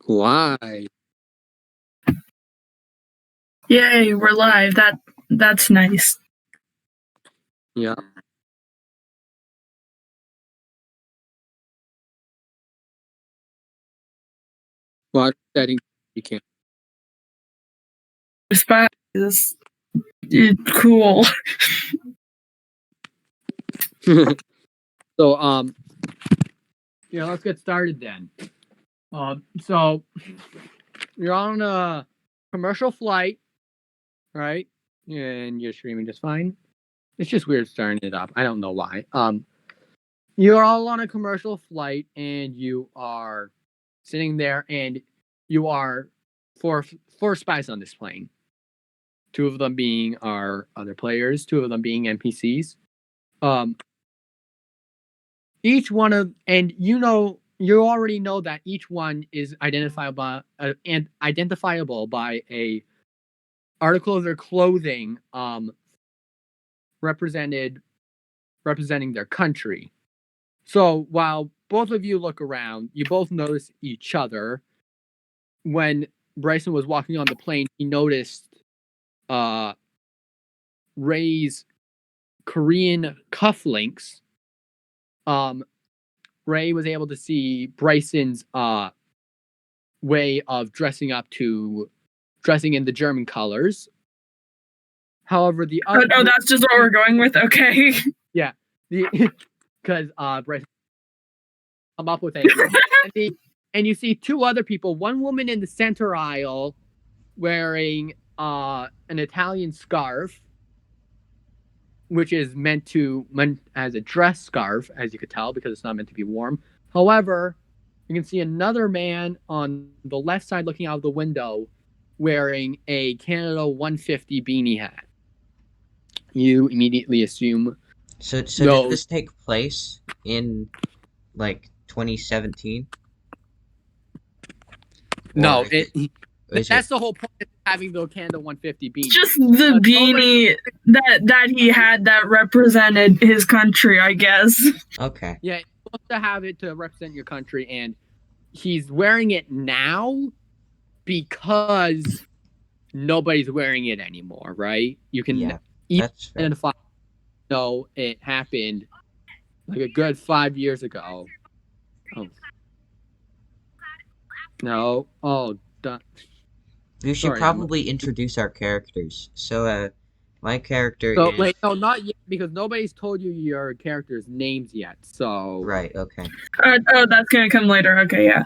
Why? Yay, we're live. That's nice. Yeah. What setting you can't? Spy is cool. So let's get started then. So you're on a commercial flight, right? And you're streaming just fine. It's just weird starting it up. I don't know why. You're all on a commercial flight and you are sitting there and you are four spies on this plane. Two of them being our other players, two of them being NPCs. Each one of, and you already know that each one is identifiable by a article of their clothing representing their country. So while both of you look around, you both notice each other. When Bryson was walking on the plane, he noticed Ray's Korean cufflinks. Ray was able to see Bryson's way of dressing in the German colors. However, the other... Oh, that's just what we're going with? Okay. Yeah. Because Bryson come up with it. And you see two other people, one woman in the center aisle wearing an Italian scarf, which is meant as a dress scarf, as you could tell, because it's not meant to be warm. However, you can see another man on the left side looking out of the window wearing a Canada 150 beanie hat. You immediately assume... So did this take place in, 2017? No, that's the whole point of having the Canada 150 beanie. Just the beanie that he had that represented his country, I guess. Okay. Yeah, you're supposed to have it to represent your country, and he's wearing it now because nobody's wearing it anymore, right? You can identify. No, it happened like a good 5 years ago. Oh. No. Oh, done. We should probably introduce our characters. So, my character is... Wait, no, not yet, because nobody's told you your character's names yet, so... Right, okay. Oh, that's gonna come later. Okay, yeah.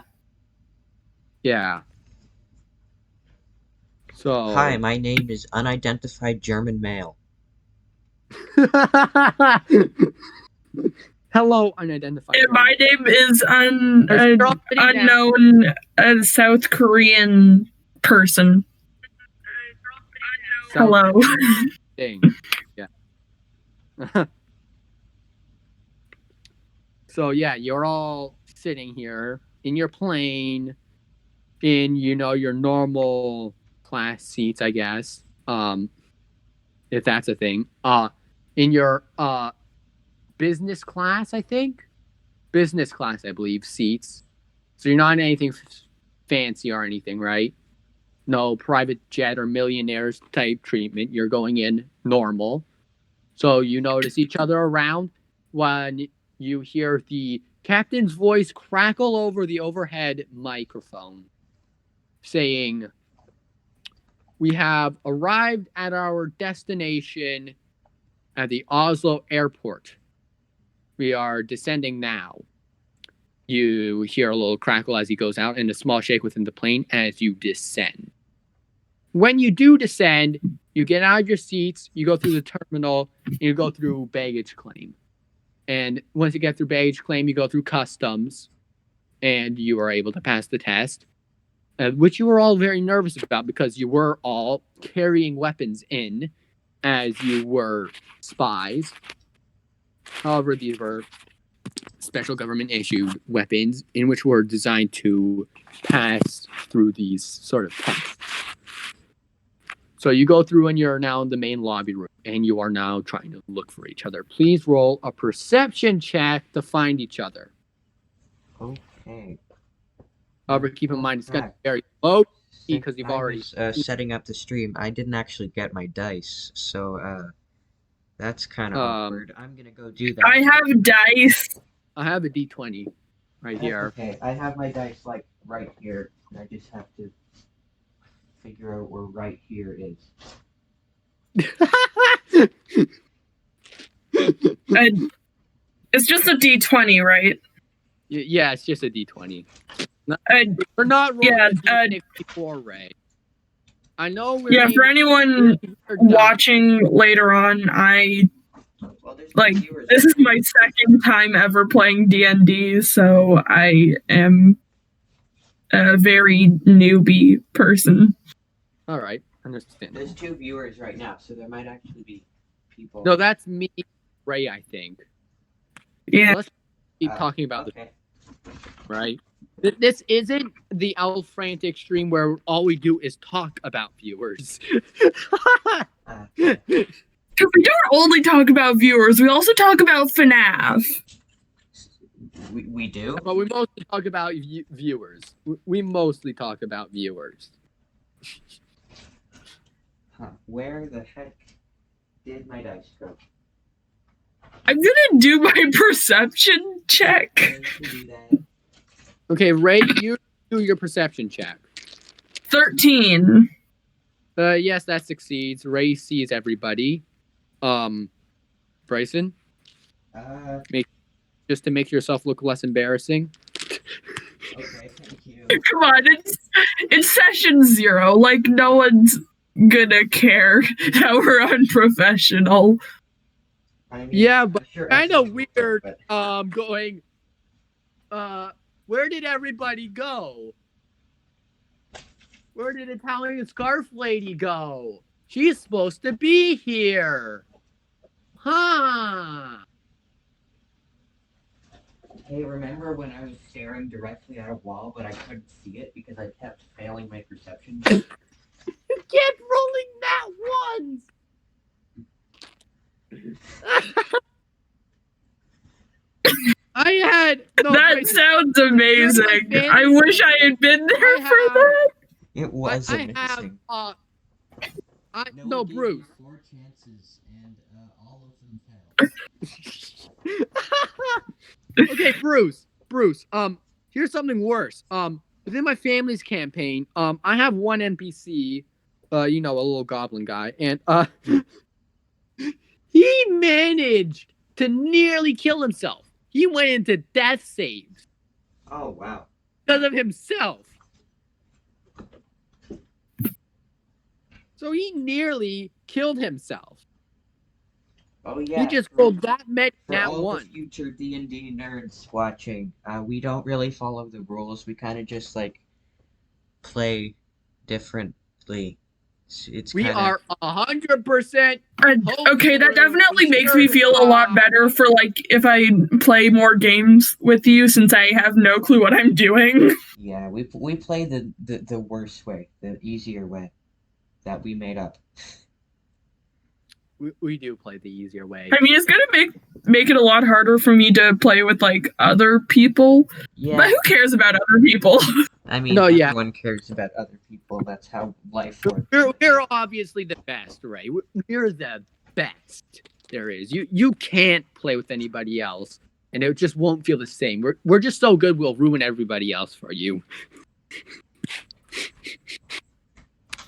Yeah. So... Hi, my name is Unidentified German Male. Hello, Unidentified. And my name is unknown South Korean person. Hello. Thing. Yeah. So yeah, you're all sitting here in your plane, in your normal class seats, I guess. If that's a thing. In your business class, I think. Business class, I believe, seats. So you're not in anything fancy or anything, right? No private jet or millionaires type treatment. You're going in normal. So you notice each other around when you hear the captain's voice crackle over the overhead microphone saying, "We have arrived at our destination at the Oslo airport. We are descending now." You hear a little crackle as he goes out and a small shake within the plane as you descend. When you do descend, you get out of your seats, you go through the terminal, and you go through baggage claim. And once you get through baggage claim, you go through customs, and you are able to pass the test, which you were all very nervous about because you were all carrying weapons in as you were spies. However, these were special government issued weapons in which were designed to pass through these sort of tests. So you go through and you're now in the main lobby room and you are now trying to look for each other. Please roll a perception check to find each other. Okay. However, keep in mind it's going to be very low because you've already setting up the stream. I didn't actually get my dice, so that's kind of awkward. I'm gonna go do that. I have dice. I have a D20 right here. Okay, I have my dice like right here, and I just have to figure out where right here is. It's just a D20, right? Yeah, it's just a D20. We're not rolling a D64, Ray. I know we're for anyone watching later on, this is my second time ever playing D&D, so I am a very newbie person. All right, understand. There's 2 viewers right now, so there might actually be people. No, that's me, Ray, I think. Yeah. So let's keep talking about this, right? This isn't the Elf Frantic stream where all we do is talk about viewers. Because we don't only talk about viewers, we also talk about FNAF. We do? But we mostly talk about viewers. We mostly talk about viewers. Where the heck did my dice go? I'm gonna do my perception check. Okay, Ray, you do your perception check. 13. Yes, that succeeds. Ray sees everybody. Bryson? Just to make yourself look less embarrassing. Okay, thank you. Come on, it's session 0. Like, no one's gonna care that we're unprofessional. I mean, yeah, but sure kind of weird, going, where did everybody go? Where did Italian Scarf Lady go? She's supposed to be here. Huh. Hey, remember when I was staring directly at a wall, but I couldn't see it because I kept failing my perception? You kept rolling that once! That sounds amazing. I wish I had been there for that. It was amazing. No, Bruce. 4 chances and all of them failed. Okay, Bruce. Here's something worse. Within my family's campaign, I have one NPC, a little goblin guy, and he managed to nearly kill himself. He went into death saves. Oh, wow. Because of himself. So he nearly killed himself. Oh, yeah. He just rolled that many at one. For all the future D&D nerds watching, we don't really follow the rules. We kind of just, play differently. We are 100%. Okay, that definitely makes me feel a lot better for if I play more games with you, since I have no clue what I'm doing. Yeah, we play the worst way, the easier way that we made up. We do play the easier way. I mean, it's gonna make it a lot harder for me to play with other people. Yeah. But who cares about other people? I mean, everyone cares about other people. That's how life works. We're obviously the best, right? We're the best there is. You can't play with anybody else, and it just won't feel the same. We're just so good, we'll ruin everybody else for you.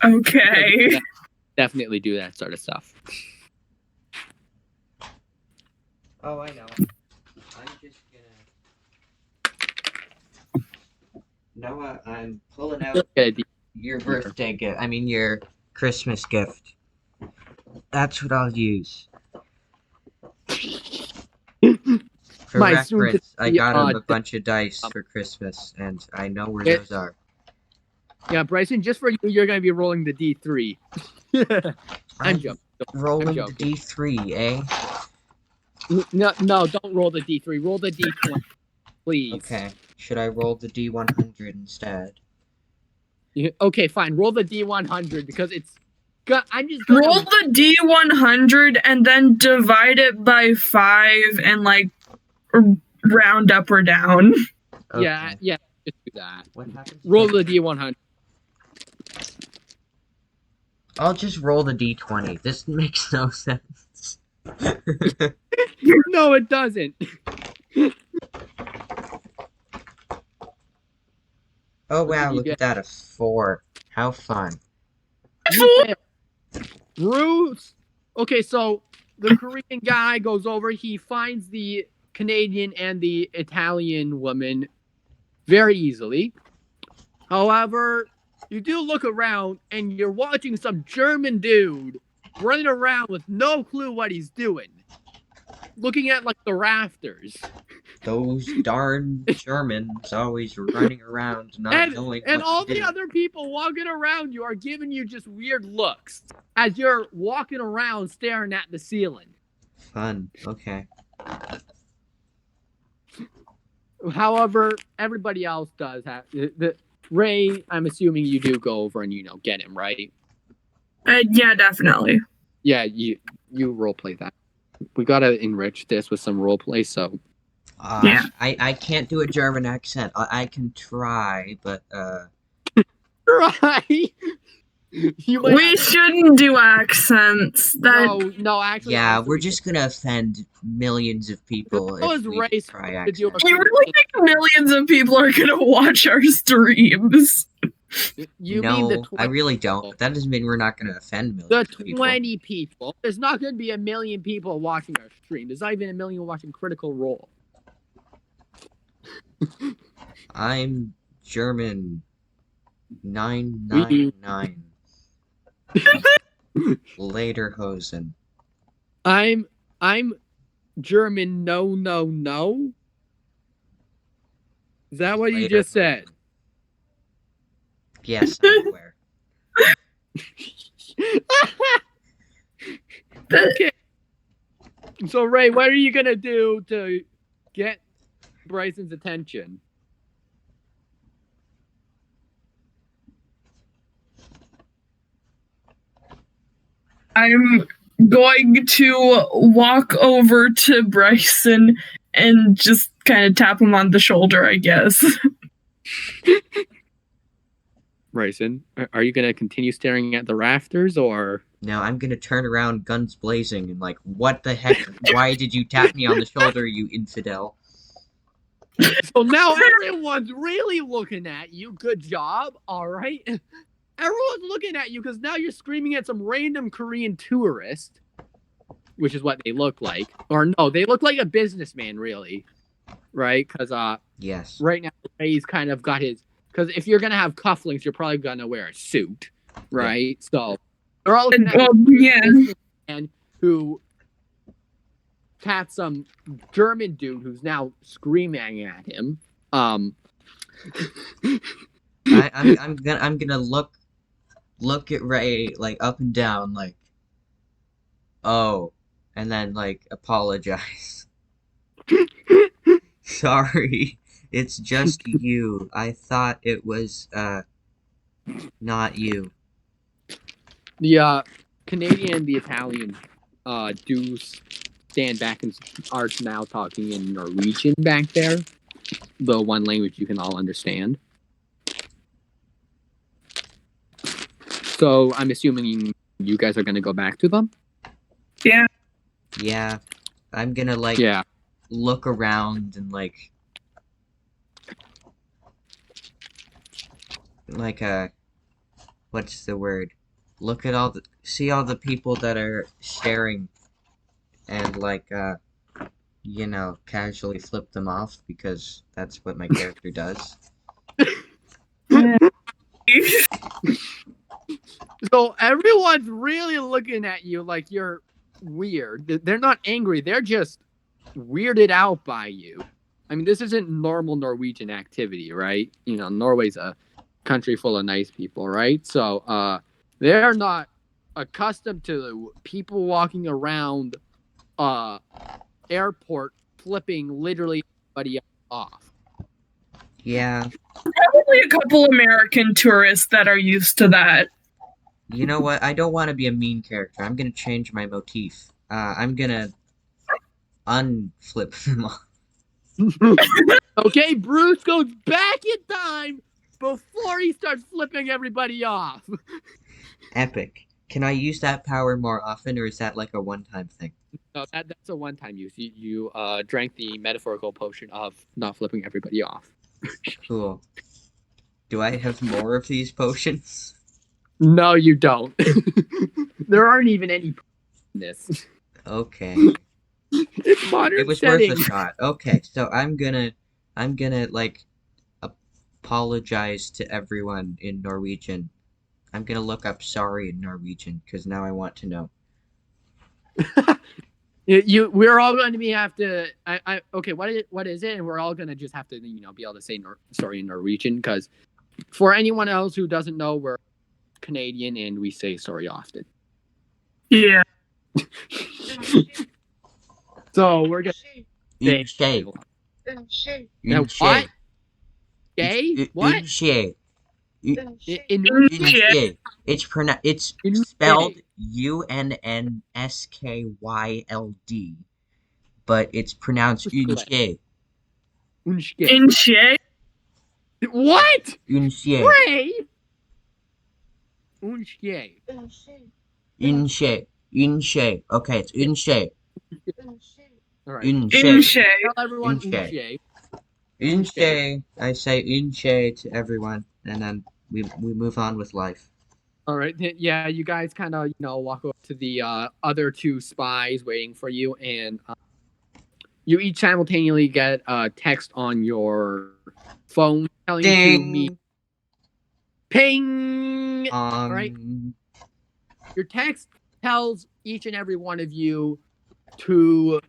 Okay. Definitely do that sort of stuff. Oh, I know. I'm just gonna... Noah, I'm pulling out your birthday gift. I mean, your Christmas gift. That's what I'll use. For reference, I got him a bunch of dice for Christmas, and I know where those are. Yeah, Bryson, just for you, you're going to be rolling the D3. I'm joking. Rolling the D3, eh? No, don't roll the D3. Roll the D20, please. Okay. Should I roll the D100 instead? Okay, fine. Roll the D100 because it's... I'm just roll the D100 and then divide it by 5 and round up or down. Okay. Yeah. just do that. What happens? Roll the D100. I'll just roll the D20. This makes no sense. No, it doesn't. Oh wow, look at that, a 4. How fun. Bruce. Okay, so the Korean guy goes over. He finds the Canadian and the Italian woman very easily. However, you do look around and you're watching some German dude running around with no clue what he's doing. Looking at like the rafters. Those darn Germans always running around not knowing and what all to the do. other people walking around you are giving you just weird looks as you're walking around staring at the ceiling. Fun. Okay. However, everybody else does have Ray. I'm assuming you do go over and get him, right? Yeah, definitely. Yeah, you roleplay that. We gotta enrich this with some roleplay, so. Yeah. I can't do a German accent. I can try, but Try. We shouldn't do accents. No, actually. Yeah, honestly, we're just gonna offend millions of people if we try accents. You really think millions of people are gonna watch our streams? No, I really don't. That doesn't mean we're not gonna offend millions of people. 20 people. There's not gonna be a million people watching our stream. There's not even a million watching Critical Role. I'm German 999. Lederhosen. I'm German. No. Is that what you just said? Yes, everywhere. Okay. So Ray, what are you gonna do to get Bryson's attention? I'm going to walk over to Bryson and just kind of tap him on the shoulder, I guess. Bryson, are you gonna continue staring at the rafters, or? No, I'm gonna turn around, guns blazing, and like, what the heck? Why did you tap me on the shoulder, you infidel? So now everyone's really looking at you. Good job. All right. Everyone's looking at you because now you're screaming at some random Korean tourist, which is what they look like. Or no, they look like a businessman, really. Right? Because yes. Right now, Ray's kind of got his. Because if you're gonna have cufflinks, you're probably gonna wear a suit, right? Yeah. So they're all looking at this man who tapped some German dude who's now screaming at him. I'm gonna look at Ray like up and down, like, oh, and then like apologize. Sorry, it's just you. I thought it was not you. The Canadian and the Italian do stand back and are now talking in Norwegian back there, the one language you can all understand. So I'm assuming you guys are gonna go back to them? Yeah. Yeah. I'm gonna like look around and like what's the word? Look at see all the people that are staring and like casually flip them off because that's what my character does. So everyone's really looking at you like you're weird. They're not angry. They're just weirded out by you. I mean, this isn't normal Norwegian activity, right? Norway's a country full of nice people, right? So they're not accustomed to people walking around airport flipping literally everybody off. Yeah. Probably a couple American tourists that are used to that. You know what? I don't want to be a mean character. I'm gonna change my motif. I'm gonna unflip them off. Okay, Bruce goes back in time before he starts flipping everybody off. Epic. Can I use that power more often, or is that like a one-time thing? No, that's a one-time use. You drank the metaphorical potion of not flipping everybody off. Cool. Do I have more of these potions? No, you don't. There aren't even any in this. Okay. It's modern It was setting. worth a shot. Okay, so I'm gonna like apologize to everyone in Norwegian. I'm gonna look up sorry in Norwegian because now I want to know. We're all going to have to. Okay. What is it? And we're all going to just have to, be able to say sorry in Norwegian because for anyone else who doesn't know, we're Canadian and we say sorry often. Yeah. So we're gonna say Unnskyld. what? Gay? What? Unnskyld. Unnskyld. It's spelled UNNSKYLD, but it's pronounced Unnskyld. Unnskyld. What? Unnskyld. Ray? Unnskyld. Unnskyld. Okay, it's Unnskyld. All right. Unnskyld. Tell everyone Unnskyld. Unnskyld. I say Unnskyld to everyone, and then we move on with life. All right. Yeah, you guys kind of walk over to the other two spies waiting for you, and you each simultaneously get a text on your phone telling you to meet. Ping. All right. Your text tells each and every one of you to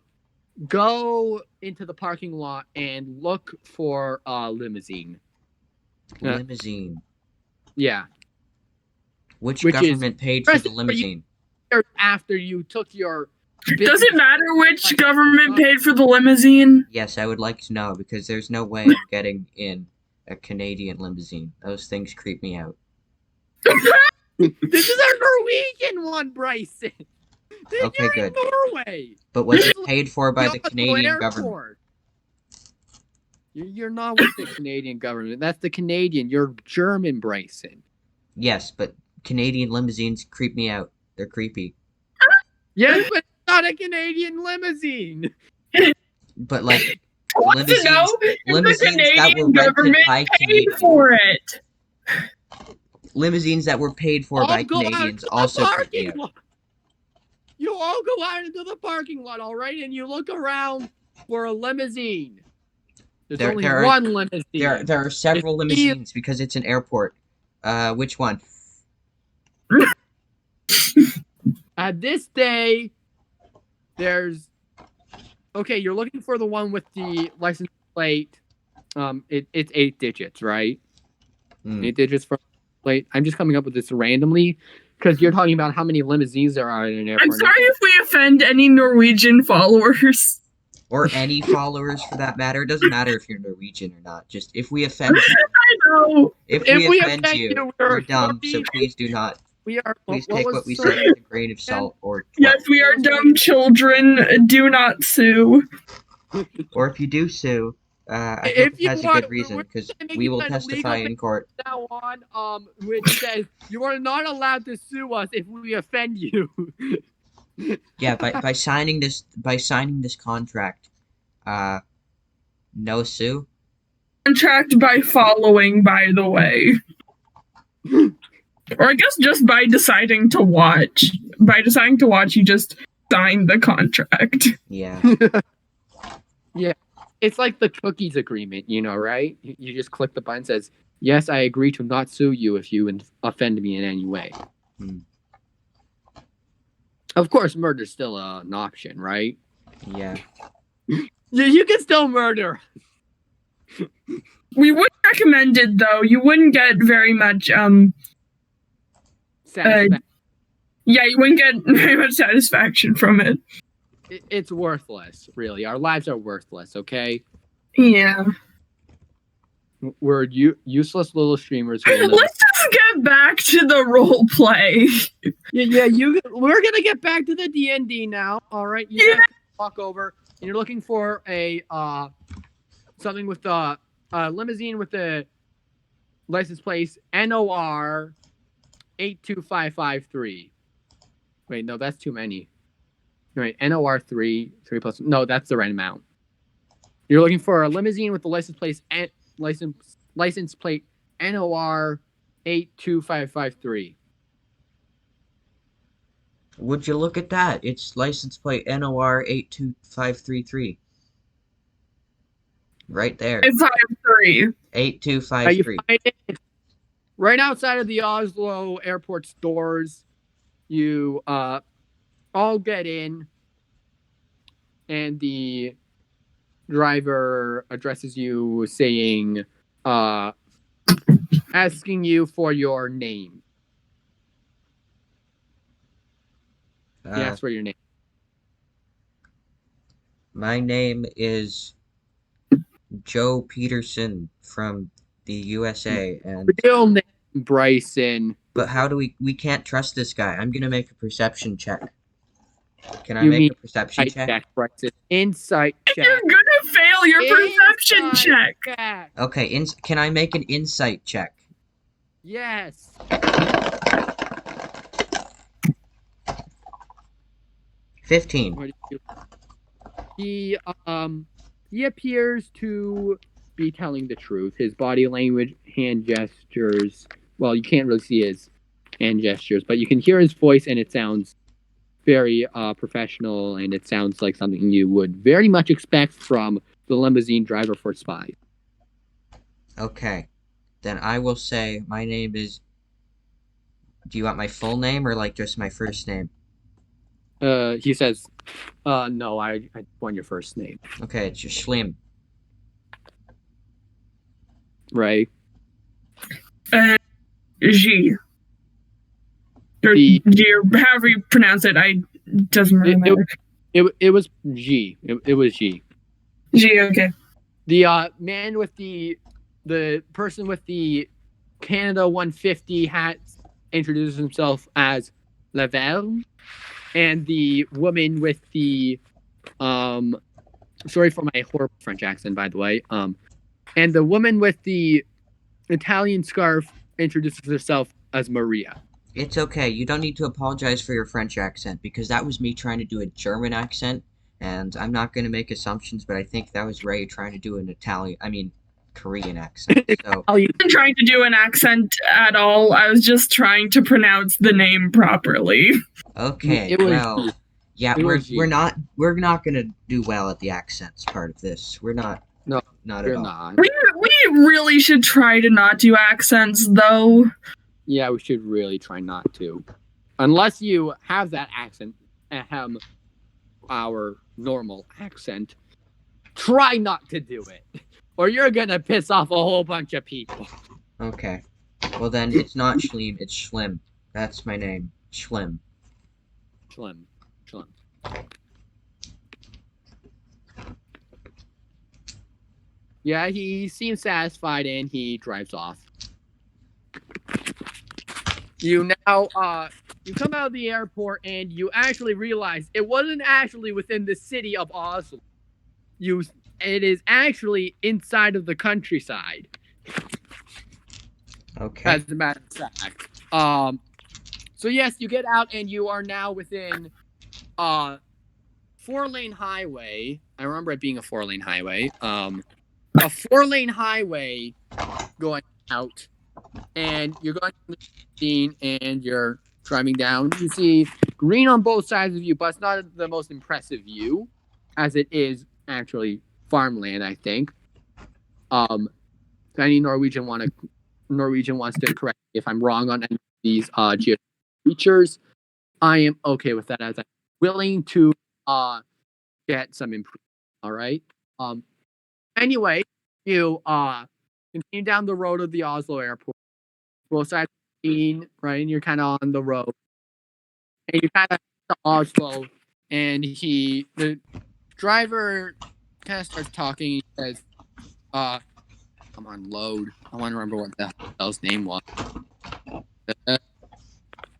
go into the parking lot and look for a limousine. Limousine. Yeah. Which government paid for the limousine? After you took your... Does it matter which government paid for the limousine? Yes, I would like to know, because there's no way I'm getting in a Canadian limousine. Those things creep me out. This is our Norwegian one, Bryson. Okay, You're good. in Norway. But was it paid for by the Canadian government? You're not with the Canadian government. That's the Canadian. You're German, Bryson. Yes, but Canadian limousines creep me out. They're creepy. Yes, but it's not a Canadian limousine. But like limousines that were rented by Canadians for it. Limousines that were paid for by Canadians also creep me out. You all go out into the parking lot, all right, and you look around for a limousine. There's only one limousine. There are several limousines because it's an airport. Which one? At this day, there's... Okay, you're looking for the one with the license plate. It's 8 digits, right? 8 digits for plate. I'm just coming up with this randomly because you're talking about how many limousines there are in an airport. I'm sorry if we offend any Norwegian followers. Or any followers for that matter. It doesn't matter if you're Norwegian or not. Just if we offend you. I know. If we offend you, we're dumb, so please do not. Please take what we say with a grain of salt or 12. Yes, we are dumb children. Do not sue. Or if you do sue, I hope it has a good reason, because we will testify in court. Now on, which says you are not allowed to sue us if we offend you. Yeah, by signing this contract, no sue. Contract by following, by the way. Or I guess just by deciding to watch. By deciding to watch, you just sign the contract. Yeah. Yeah. It's like the cookies agreement, right? You just click the button that says, yes, I agree to not sue you if you offend me in any way. Of course, murder's still an option, right? Yeah. You can still murder. We wouldn't recommend it, though. You wouldn't get very much, satisfaction. Yeah, you wouldn't get very much satisfaction from it. It's worthless, really. Our lives are worthless, okay? Yeah. We're useless little streamers. Let's just get back to the role play. Yeah. We're gonna get back to the D&D now. All right, you guys walk over, and you're looking for a something with the limousine with the license plate NOR 82553. Wait, no, that's too many. Right, NOR 3 plus. No, that's the right amount. You're looking for a limousine with the license plate NOR 82553. Would you look at that? It's license plate NOR 82533. Right there. It's 5-3. 8253. You find it right outside of the Oslo airport's doors. You all get in, and the driver addresses you, saying, asking you for your name. He asks for your name. My name is Joe Peterson from the USA, and Real name, Bryson. but how do we can't trust this guy. I'm gonna make a perception check. Can I You make mean a perception check? Bryson. Insight check. You're gonna fail your perception check. Okay, can I make an insight check? Yes. 15. He appears to be telling the truth. His body language, hand gestures. Well, you can't really see his hand gestures, but you can hear his voice, and it sounds very professional, and it sounds like something you would very much expect from the limousine driver for spies. Okay, then I will say my name is. Do you want my full name or like just my first name? He says, no, I want your first name. Okay, it's your Schlimm. Right. G. Or G, or however you pronounce it, doesn't really matter. It was G. It was G. G, okay. The man with the person with the Canada 150 hat introduces himself as Laverne, and the woman with the sorry for my horrible French accent, by the way. And the woman with the Italian scarf introduces herself as Maria. It's okay. You don't need to apologize for your French accent, because that was me trying to do a German accent, and I'm not going to make assumptions, but I think that was Ray trying to do an Korean accent. So I wasn't trying to do an accent at all. I was just trying to pronounce the name properly. Okay, well, yeah, we're not gonna do well at the accents part of this. We're not. No, not at all. not. We really should try to not do accents, though. Yeah, we should really try not to, unless you have that accent, our normal accent. Try not to do it, or you're gonna piss off a whole bunch of people. Okay, well then it's not Schlimm, it's Schlimm. That's my name, Schlimm. Schlimm. Yeah, he seems satisfied, and he drives off. You now, you come out of the airport, and you actually realize it wasn't actually within the city of Oslo. It is actually inside of the countryside. Okay. As a matter of fact. So yes, you get out, and you are now within 4-lane highway. I remember it being a 4-lane highway. A 4-lane highway going out, and you're going to the scene, and you're driving down. You see green on both sides of you, but it's not the most impressive view, as it is actually farmland, I think. If any Norwegian wants to correct me if I'm wrong on any of these geographic features, I am okay with that, as I'm willing to get some improvement. All right. Anyway, you continue down the road of the Oslo airport. Both sides of the scene, right? And you're kind of on the road, and you kind of to Oslo, and the driver kind of starts talking. He says, "Come on, load. I want to remember what the hell's name was." And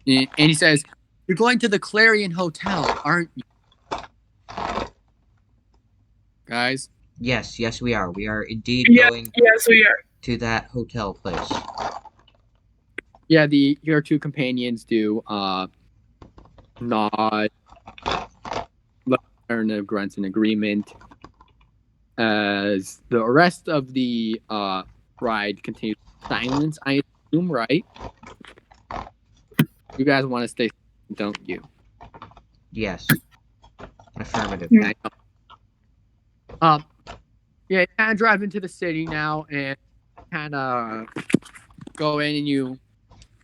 he says, "You're going to the Clarion Hotel, aren't you, guys?" Yes, we are. We are indeed Yes, going yes, we are. to that hotel place. Yeah, your two companions do nod, learn of grunts in agreement as the rest of the ride continues silence, I assume, right? You guys want to stay, don't you? Yes. Affirmative. Mm. Yeah, you kind of drive into the city now and kind of go in and you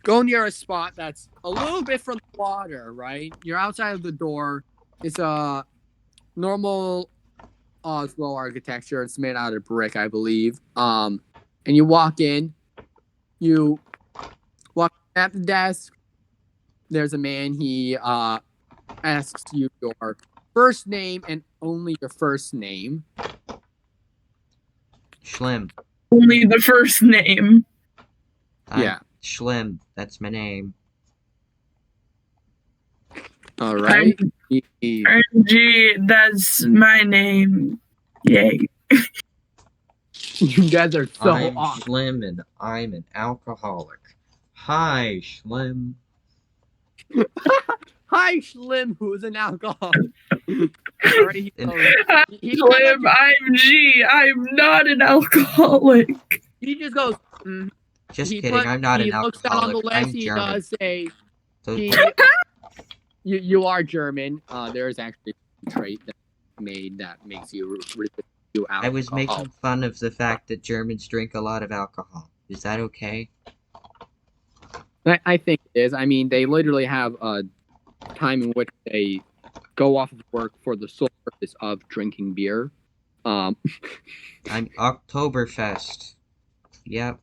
go near a spot that's a little bit from the water, right? You're outside of the door. It's a normal Oslo architecture. It's made out of brick, I believe. And you walk in. You walk at the desk. There's a man. He asks you your first name and only your first name. Schlimm. Only the first name. Yeah. Schlimm. That's my name. All right. Gee, that's my name. Yay. You guys are so I'm awesome. Schlimm and I'm an alcoholic. Hi, Schlimm. Hi, Schlimm, who's an alcoholic. All right, he goes, Slim, I'm G. I'm not an alcoholic. he just goes, Just kidding, I'm not an he looks down on the alcoholic. list. I'm He German. does say, So, you are German. There is actually a trait that makes you resist to alcohol. I was making fun of the fact that Germans drink a lot of alcohol. Is that okay? I think it is. I mean, they literally have a time in which they go off of work for the sole purpose of drinking beer. I'm Oktoberfest. Yep.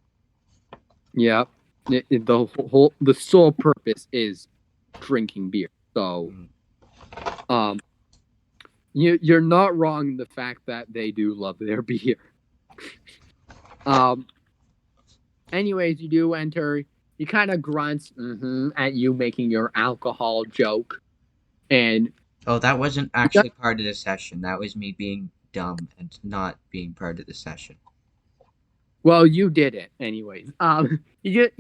Yeah. The sole purpose is drinking beer. So, you're not wrong in the fact that they do love their beer. Anyways, you do enter. He kind of grunts at you making your alcohol joke, and Oh, that wasn't actually part of the session. That was me being dumb and not being part of the session. well, you did it anyways. He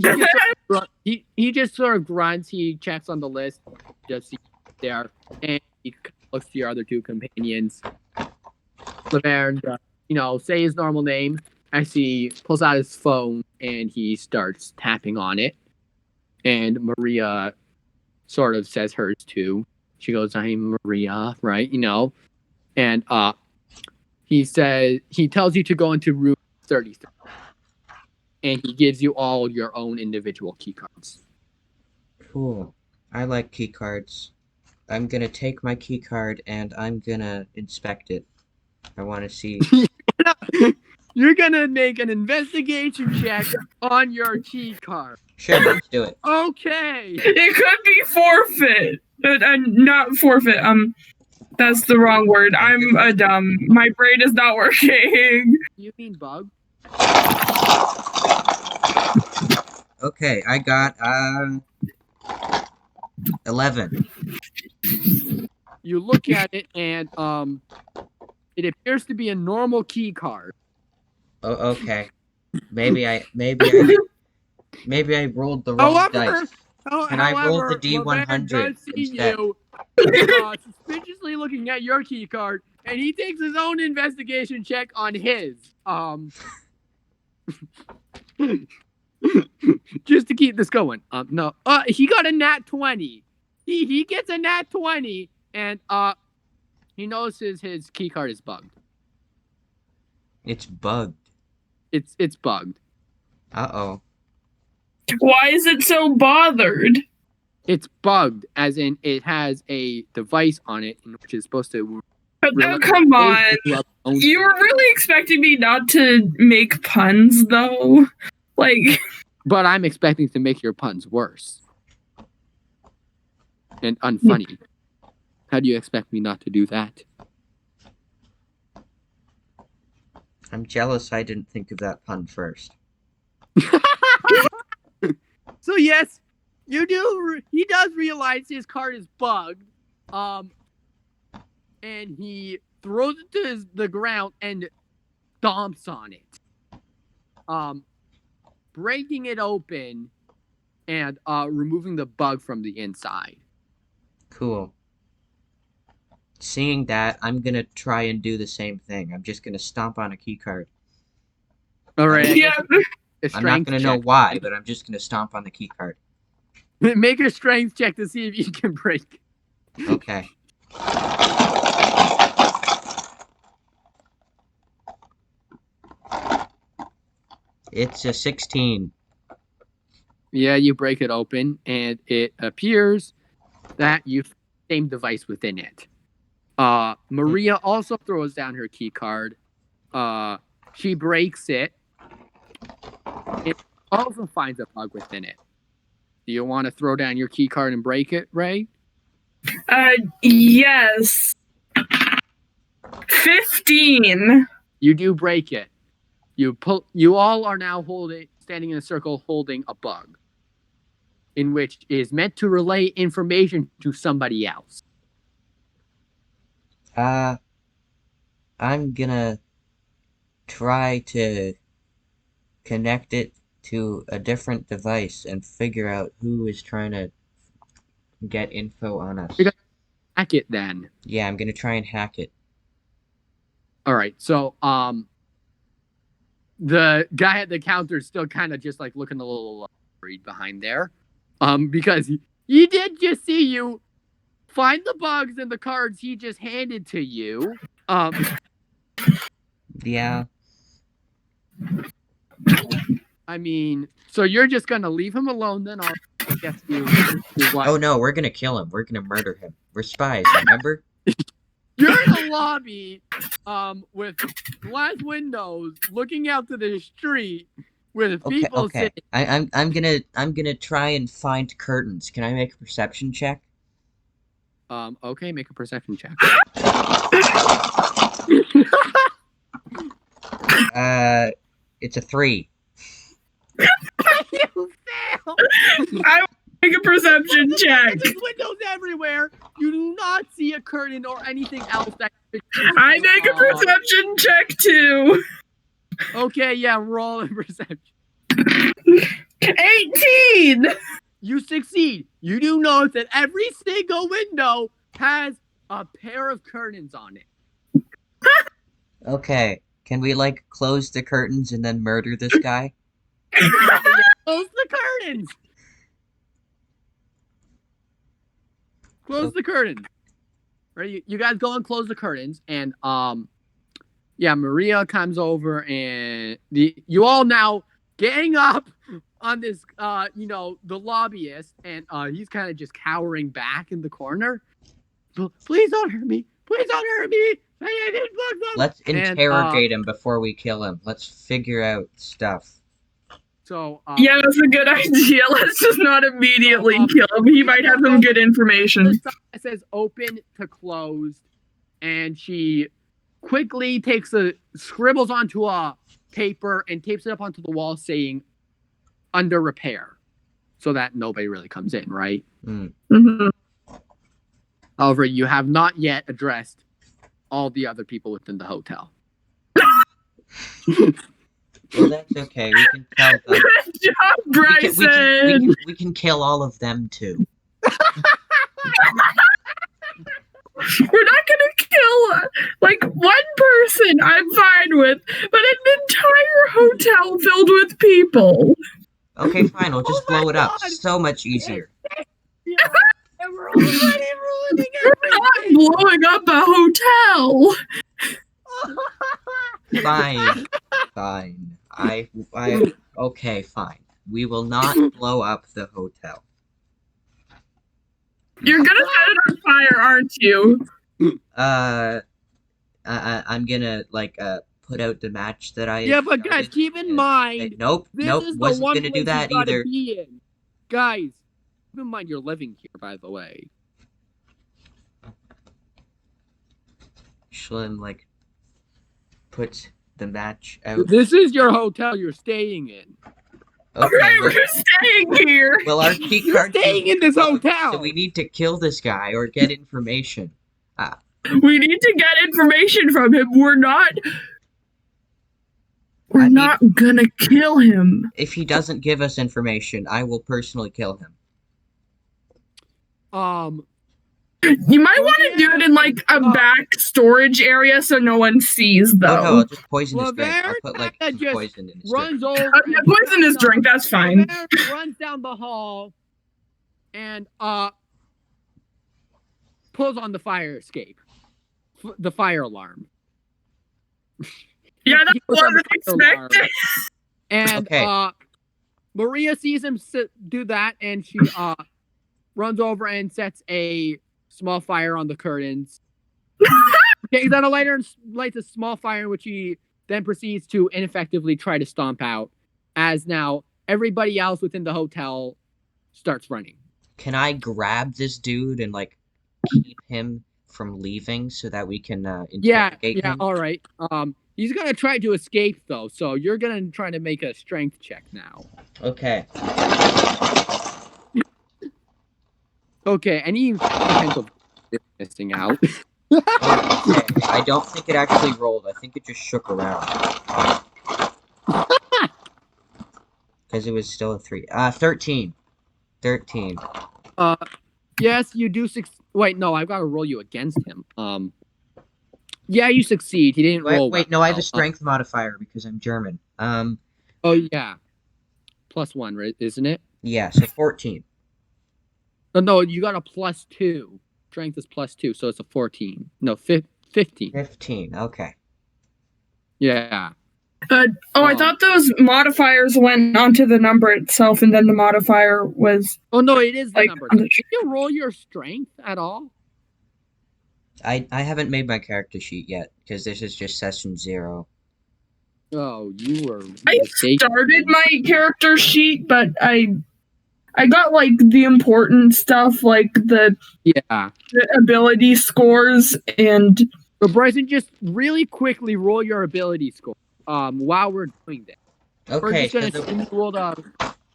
just sort of grunts. He checks on the list, just see there, and he looks to your other two companions. Laverne, say his normal name. As he pulls out his phone and he starts tapping on it, and Maria sort of says hers too. She goes, "I'm Maria," right? And he tells you to go into room 33. And he gives you all your own individual key cards. Cool. I like key cards. I'm gonna take my key card and I'm gonna inspect it. I want to see. You're gonna make an investigation check on your key card. Sure, let's do it. Okay. It could be forfeit. Not forfeit. That's the wrong word. I'm a dumb. My brain is not working. You mean bug? Okay, I got 11. You look at it and it appears to be a normal key card. Oh, okay. Maybe I rolled the wrong dice. And I rolled the D100 instead. You suspiciously looking at your key card, and he takes his own investigation check on his. Just to keep this going. No. He got a nat 20. He gets a nat 20, and he notices his key card is bugged. It's bugged. It's bugged. Uh-oh. Why is it so bothered? It's bugged, as in it has a device on it, which is supposed to. Oh, come on. You were really expecting me not to make puns, though? Like. But I'm expecting to make your puns worse. And unfunny. How do you expect me not to do that? I'm jealous I didn't think of that pun first. So yes, you do. He does realize his card is bugged, and he throws it to the ground. And stomps on it, breaking it open and removing the bug from the inside. Cool. Seeing that, I'm gonna try and do the same thing. I'm just gonna stomp on a key card. All right. Yeah. I'm not gonna know why, but I'm just gonna stomp on the key card. Make a strength check to see if you can break. Okay. It's a 16. Yeah, you break it open, and it appears that you found the same device within it. Maria also throws down her key card. She breaks it. It also finds a bug within it. Do you want to throw down your key card and break it, Ray? Yes. 15. You do break it. You all are now standing in a circle holding a bug, in which is meant to relay information to somebody else. I'm gonna try to connect it to a different device and figure out who is trying to get info on us. You're gonna hack it then. Yeah, I'm gonna try and hack it. All right. So the guy at the counter is still kind of just like looking a little worried behind there, because he did just see you find the bugs in the cards he just handed to you. Yeah. I mean, so you're just gonna leave him alone then? I'll guess you. What? Oh no, we're gonna kill him. We're gonna murder him. We're spies, remember? You're in a lobby, with glass windows looking out to the street with people Okay. sitting. I'm gonna try and find curtains. Can I make a perception check? Okay, make a perception check. It's a 3. You fail! I will make a perception check. There's windows everywhere. You do not see a curtain or anything else that. I make a perception check too. Okay, yeah, roll a perception. 18. You succeed. You do know that every single window has a pair of curtains on it. Okay. Can we like close the curtains and then murder this guy? Close the curtains. Close the curtains. Right, you guys go and close the curtains, and yeah, Maria comes over, and you all now gang up on this, the lobbyist, and he's kind of just cowering back in the corner. Please don't hurt me. Please don't hurt me. Let's interrogate him before we kill him. Let's figure out stuff. So yeah, that's a good idea. Let's just not immediately kill him. He might have some good information. It says open to closed, and she quickly scribbles onto a paper and tapes it up onto the wall saying under repair, so that nobody really comes in, right? Mm-hmm. However, you have not yet addressed all the other people within the hotel. Well, that's okay. We can tell them. Good job, Bryson. We can kill all of them too. We're not gonna kill like one person. I'm fine with, but an entire hotel filled with people. Okay, fine. We'll just blow it up. So much easier. Yeah, and we're already ruining We're not blowing up a hotel. Fine. Fine. Okay, fine. We will not blow up the hotel. You're gonna set it on fire, aren't you? I'm gonna put out the match that I. Yeah, but guys, keep in mind. Nope. Wasn't gonna do that either. Guys, keep in mind you're living here, by the way. Schlimm puts the match out. This is your hotel you're staying in. Okay, right, we're staying here. Well, our key You're card. staying in this hotel. So we need to kill this guy or get information. We need to get information from him. We're not. We're not gonna kill him. If he doesn't give us information, I will personally kill him. You might want to do it in like a back storage area so no one sees, though. Oh no, I'll just poison his drink. I'll Laverne put like some just poison in his runs drink. over. Yeah, poison his drink. That's fine. Laverne runs down the hall and pulls on the fire escape, the fire alarm. Yeah, that wasn't expected. And Okay. Maria sees him do that, and she runs over and sets a small fire on the curtains. Takes out a lighter and lights a small fire, which he then proceeds to ineffectively try to stomp out, as now everybody else within the hotel starts running. Can I grab this dude and like keep him from leaving so that we can interrogate him? All right. He's gonna try to escape though, so you're gonna try to make a strength check now. Okay. Okay, any potential missing out? Okay. I don't think it actually rolled. I think it just shook around. Because it was still a 3. 13. 13. Yes, you do Wait, no, I've got to roll you against him. Yeah, you succeed. He didn't roll. Wait, no, I have a strength modifier because I'm German. Oh yeah, +1, right? Isn't it? Yeah, so 14. No, you got a +2. Strength is +2, so it's a 14. No, 15. 15. Okay. Yeah. I thought those modifiers went onto the number itself, and then the modifier was. Oh no, it is the like, number. Did you roll your strength at all? I haven't made my character sheet yet because this is just session 0. Oh, you were. I started my character sheet, but I got like the important stuff, like the ability scores, and. So Bryson, just really quickly roll your ability score. While we're doing that. Okay. We're just gonna assume you rolled a.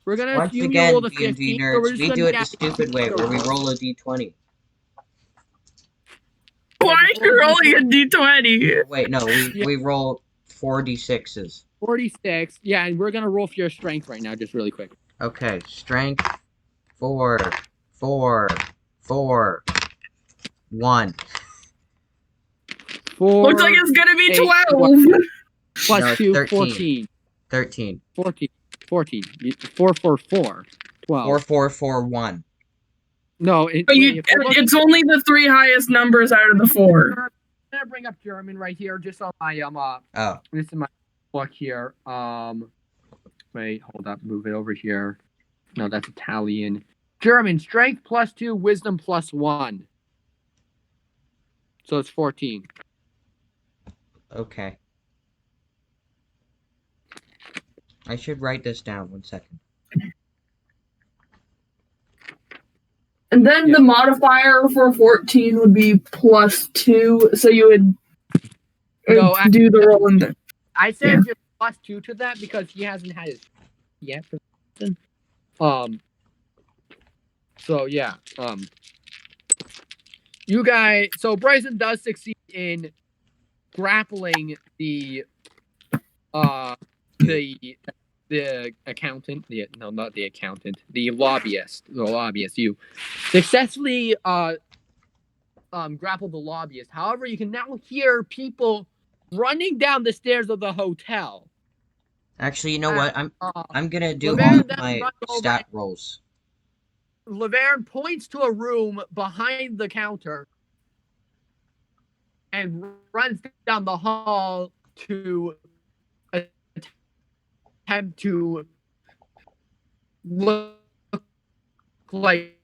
We're gonna Once assume again, you rolled a D&D 15. nerds, So we're just we gonna do it the guess stupid way where we roll a d20. Why are you rolling a d20? Wait, no, we roll 4d6s. 46. Yeah, and we're gonna roll for your strength right now, just really quick. Okay, strength 4, 1. 4. Looks like it's gonna be 12. Plus No, 2, 13. 14. 13. 14. 4, 4, 4. 12. 4, 4, 4, 1. No, it's only the 3 highest numbers out of the 4. I'm gonna bring up German right here, just on my this is my book here. Wait, hold up, move it over here. No, that's Italian. German, strength +2, wisdom +1. So it's 14. Okay. I should write this down 1 second. And then the modifier for 14 would be +2, so you would do the roll in there. I said just +2 to that because he hasn't had it yet. So yeah. You guys. So Bryson does succeed in grappling the accountant. Not the accountant. The lobbyist. You successfully grapple the lobbyist. However, you can now hear people running down the stairs of the hotel. Actually, you know what? I'm gonna do Laverne all of my stat rolls. Laverne points to a room behind the counter and runs down the hall to attempt to look like,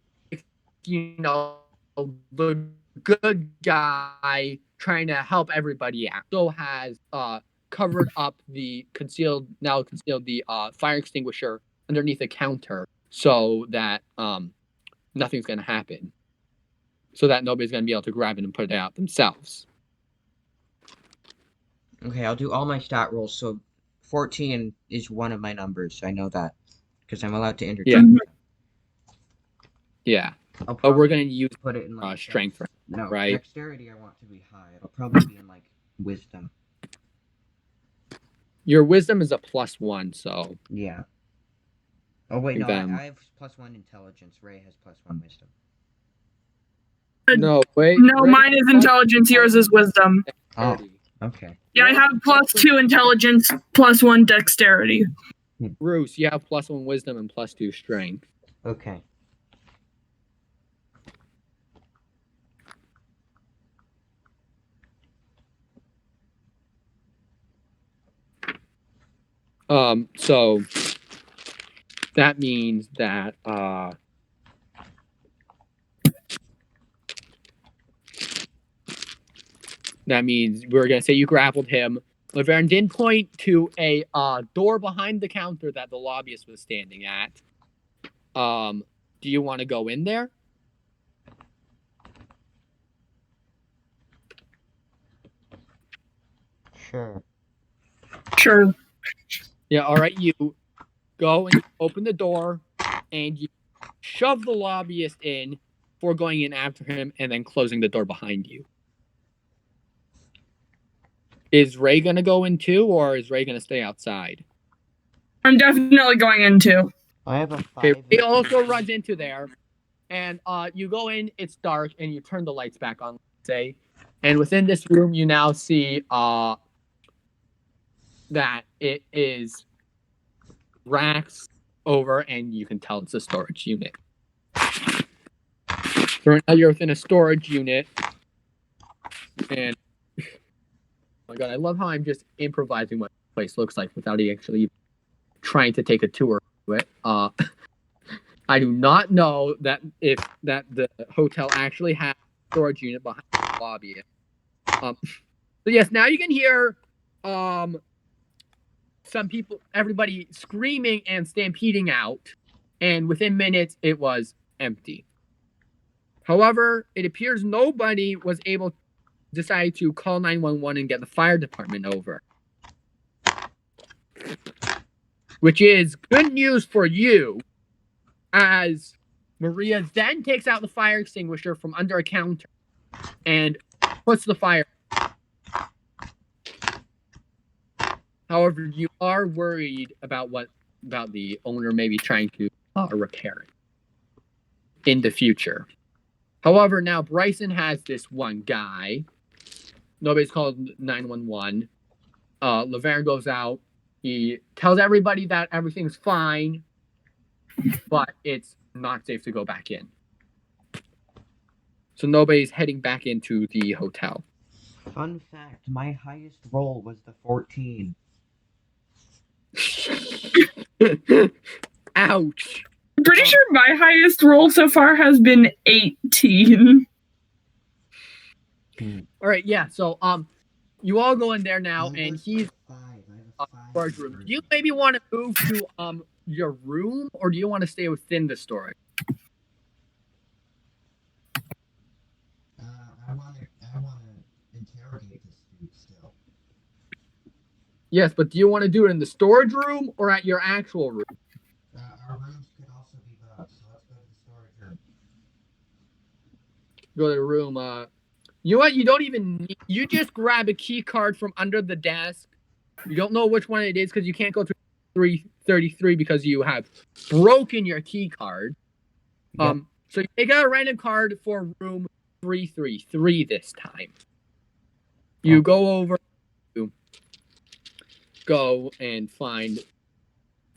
the good guy trying to help everybody out. So has concealed the fire extinguisher underneath the counter so that nothing's going to happen. So that nobody's going to be able to grab it and put it out themselves. Okay, I'll do all my stat rolls. So 14 is one of my numbers. I know that because I'm allowed to interchange. Yeah. But we're going to put it in like strength, no, right? Dexterity I want to be high. It'll probably be in like wisdom. Your wisdom is a +1, so Yeah. Oh wait, no, then I have +1 intelligence. Ray has +1 wisdom. no wait. No, Ray mine is intelligence. Yours is wisdom. Oh, dexterity. okay. Yeah, I have +2 intelligence, +1 dexterity. Bruce, you have +1 wisdom and +2 strength. Okay. So that means that we're gonna say you grappled him. Laverne did point to a door behind the counter that the lobbyist was standing at. Do you want to go in there? Sure. Sure. Yeah, all right. You go and you open the door and you shove the lobbyist in before going in after him and then closing the door behind you. Is Ray going to go in too, or is Ray going to stay outside? I'm definitely going in too. I have a 5. Okay, Ray also runs into there, and you go in, it's dark, and you turn the lights back on, let's say. And within this room, you now see that it is racks over, and you can tell it's a storage unit. So right now you're within a storage unit, and oh my god, I love how I'm just improvising what the place looks like without actually trying to take a tour of it. I do not know that the hotel actually has a storage unit behind the lobby. So yes, now you can hear some people, everybody screaming and stampeding out, and within minutes it was empty. However, it appears nobody was able to decide to call 911 and get the fire department over. Which is good news for you, as Maria then takes out the fire extinguisher from under a counter and puts the fire. However, you are worried about the owner maybe trying to repair it in the future. However, now Bryson has this one guy. Nobody's called 911. Laverne goes out. He tells everybody that everything's fine, but it's not safe to go back in. So nobody's heading back into the hotel. Fun fact, my highest roll was the 14. Ouch. I'm pretty sure my highest roll so far has been 18. All right, yeah. So you all go in there now, and he's storage room. Do you maybe want to move to your room, or do you want to stay within the storage? I want to interrogate this dude still. Yes, but do you want to do it in the storage room or at your actual room? Our rooms could also be bugged, so let's go to the storage room. Go to the room. You know what? You don't even need, you just grab a key card from under the desk. You don't know which one it is because you can't go through 333 because you have broken your key card. Yep. So you take out a random card for room 333 this time. You go over, you go and find.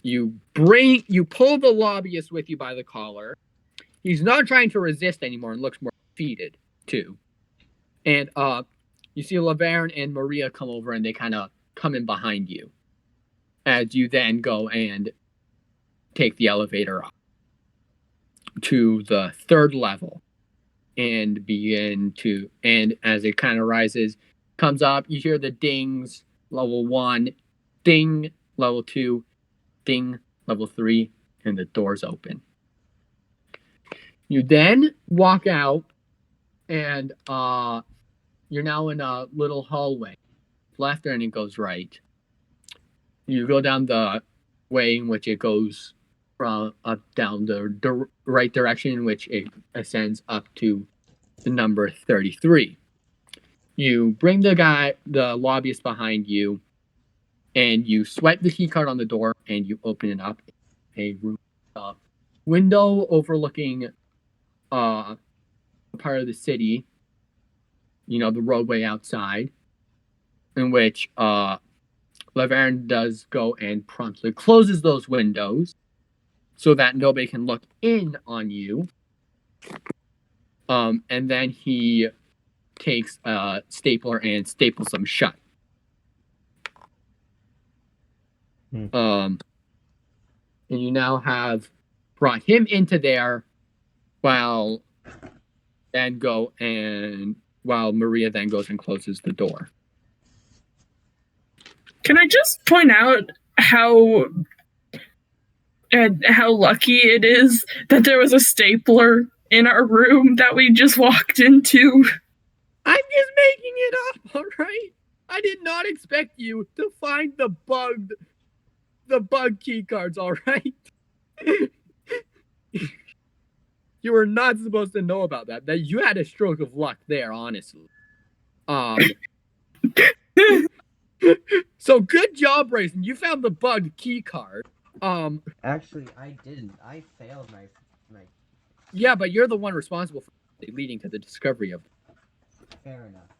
You pull the lobbyist with you by the collar. He's not trying to resist anymore and looks more defeated too. And you see Laverne and Maria come over and they kind of come in behind you as you then go and take the elevator up to the 3rd level and and as it kind of rises, comes up, you hear the dings, level 1, ding, level 2, ding, level 3, and the doors open. You then walk out and you're now in a little hallway. Left and it goes right. You go down the way in which it goes from up down the right direction in which it ascends up to the number 33. You bring the lobbyist behind you, and you swipe the key card on the door, and you open it up. A room, window overlooking a part of the city. The roadway outside, in which Laverne does go and promptly closes those windows so that nobody can look in on you. And then he takes a stapler and staples them shut. And you now have brought him into there while Maria then goes and closes the door. Can I just point out how lucky it is that there was a stapler in our room that we just walked into? I'm just making it up, all right? I did not expect you to find the bug key cards, all right? You were not supposed to know about that. That you had a stroke of luck there, honestly. So good job, Raisin. You found the bug key card. Actually, I didn't. I failed my. Yeah, but you're the one responsible for leading to the discovery of. Fair enough.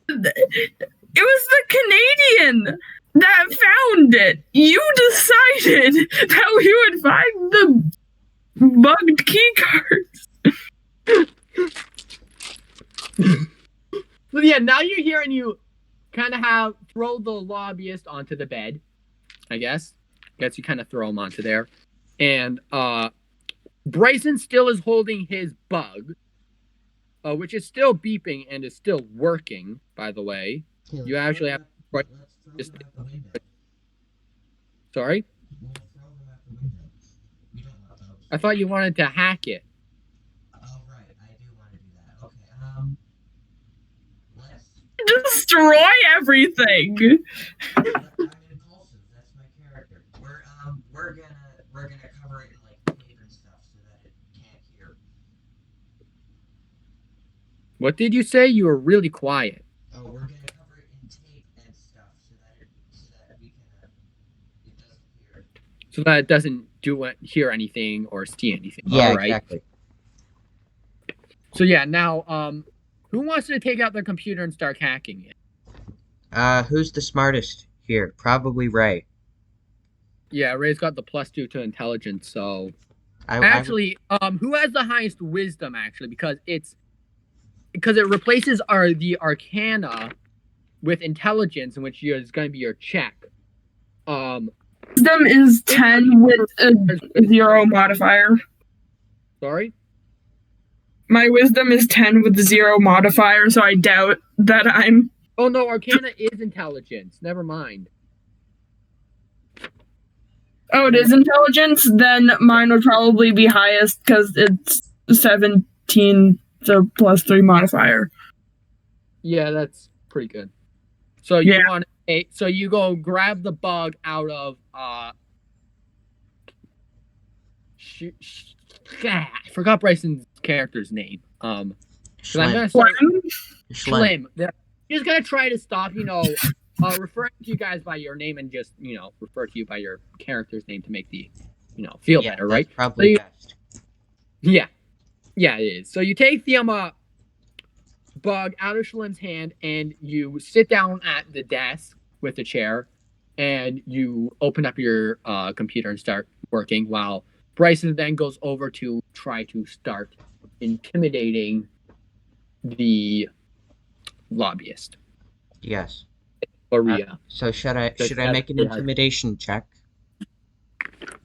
It was the Canadian that found it. You decided that we would find the bugged key cards. So yeah, now you're here and you kind of throw the lobbyist onto the bed, I guess. You kind of throw him onto there. And Bryson still is holding his bug, which is still beeping and is still working, by the way. You actually have... Sorry? I thought you wanted to hack it. Oh, right. I do want to do that. Okay, destroy everything. I'm impulsive. That's my character. We're gonna cover it in like tape and stuff so that it can't hear. What did you say? You were really quiet. Oh, we're gonna cover it in tape and stuff so that we can it doesn't hear. So that it doesn't hear anything or see anything. Yeah, all right. Exactly. So yeah, now who wants to take out their computer and start hacking it? Who's the smartest here? Probably Ray. Yeah, Ray's got the +2 to intelligence, so who has the highest wisdom actually? Because it replaces the Arcana with intelligence, in which is going to be your check. Wisdom is 10 with a 0 modifier. Sorry? My wisdom is 10 with 0 modifier, so I doubt that I'm... Oh no, Arcana is intelligence. Never mind. Oh, it is intelligence? Then mine would probably be highest because it's 17, so +3 modifier. Yeah, that's pretty good. So so you go grab the bug out of I forgot Bryson's character's name. Schlimm. Schlimm. He's gonna try to stop, referring to you guys by your name and just, refer to you by your character's name to make the, feel better, right? Probably best. Yeah. Yeah, it is. So you take the bug out of Schlimm's hand and you sit down at the desk with the chair and you open up your computer and start working while Bryson then goes over to try to start intimidating the lobbyist. Yes. Maria. So should I make an intimidation check?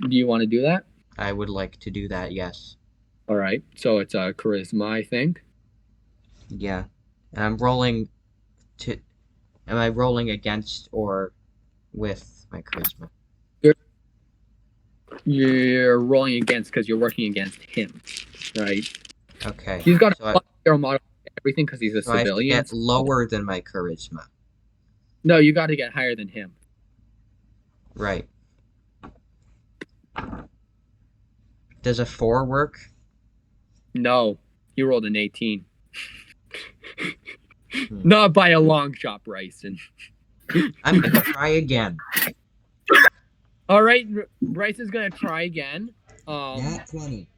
Do you want to do that? I would like to do that, yes. All right. So it's a charisma, I think. Yeah. I'm rolling am I rolling against or with my charisma? You're rolling against because you're working against him, right? Okay. He's got a zero model everything because he's a civilian. I have to get lower than my charisma. No, you got to get higher than him. Right. Does a 4 work? No, you rolled an 18. Not by a long shot, Bryson. I'm gonna try again. All right, Bryce is gonna try again. Nat 20.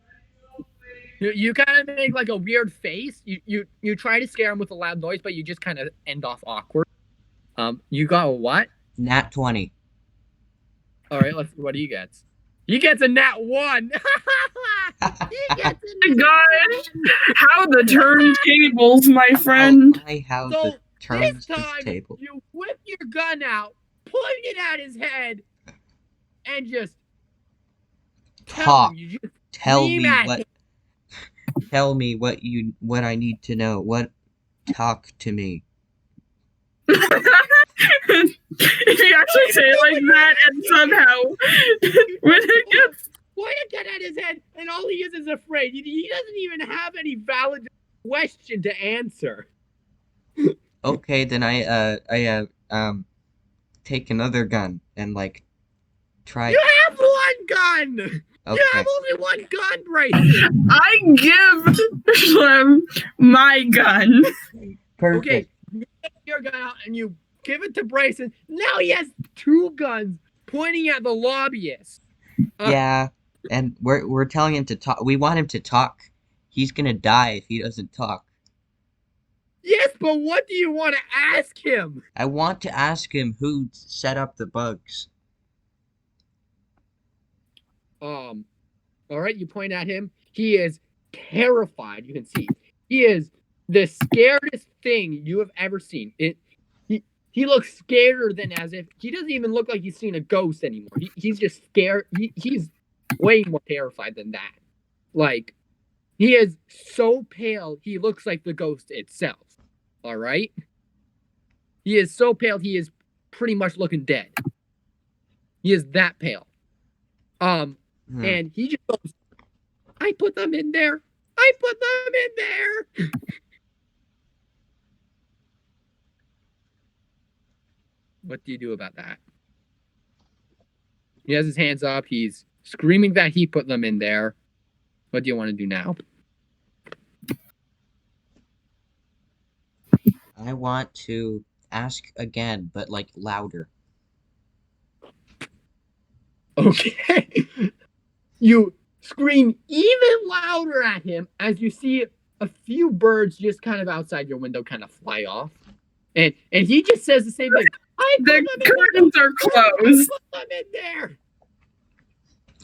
You kind of make like a weird face. You try to scare him with a loud noise, but you just kind of end off awkward. You got a what? Nat 20. All right, let's see what he gets. He gets a nat 1. He gets a nat Gosh, how the turntables, my friend. How So the turns this time, table. you whip your gun out, point it at his head, and just Talk. Tell me what. Tell me what I need to know. Talk to me. If you actually say it like that, and somehow when it gets Point it at his head, and all he is afraid. He doesn't even have any valid question to answer. Okay, then I take another gun and like try. You have one gun. Okay. You have only one gun, Bryson. I give Schlimm my gun. Perfect. Okay, you get your gun out and you give it to Bryson. Now he has 2 guns pointing at the lobbyist. Yeah, and we're telling him to talk. We want him to talk. He's gonna die if he doesn't talk. Yes, but what do you want to ask him? I want to ask him who set up the bugs. All right, you point at him. He is terrified. You can see he is the scaredest thing you have ever seen. He looks scarier than as if he doesn't even look like he's seen a ghost anymore. He's just scared. He's way more terrified than that. Like, he is so pale, he looks like the ghost itself. All right? He is so pale, he is pretty much looking dead. He is that pale. And he just goes, I put them in there. I put them in there. What do you do about that? He has his hands up. He's screaming that he put them in there. What do you want to do now? I want to ask again, but like louder. Okay. You scream even louder at him as you see a few birds just kind of outside your window kind of fly off. And he just says the same thing. The curtains are closed. Put them in there.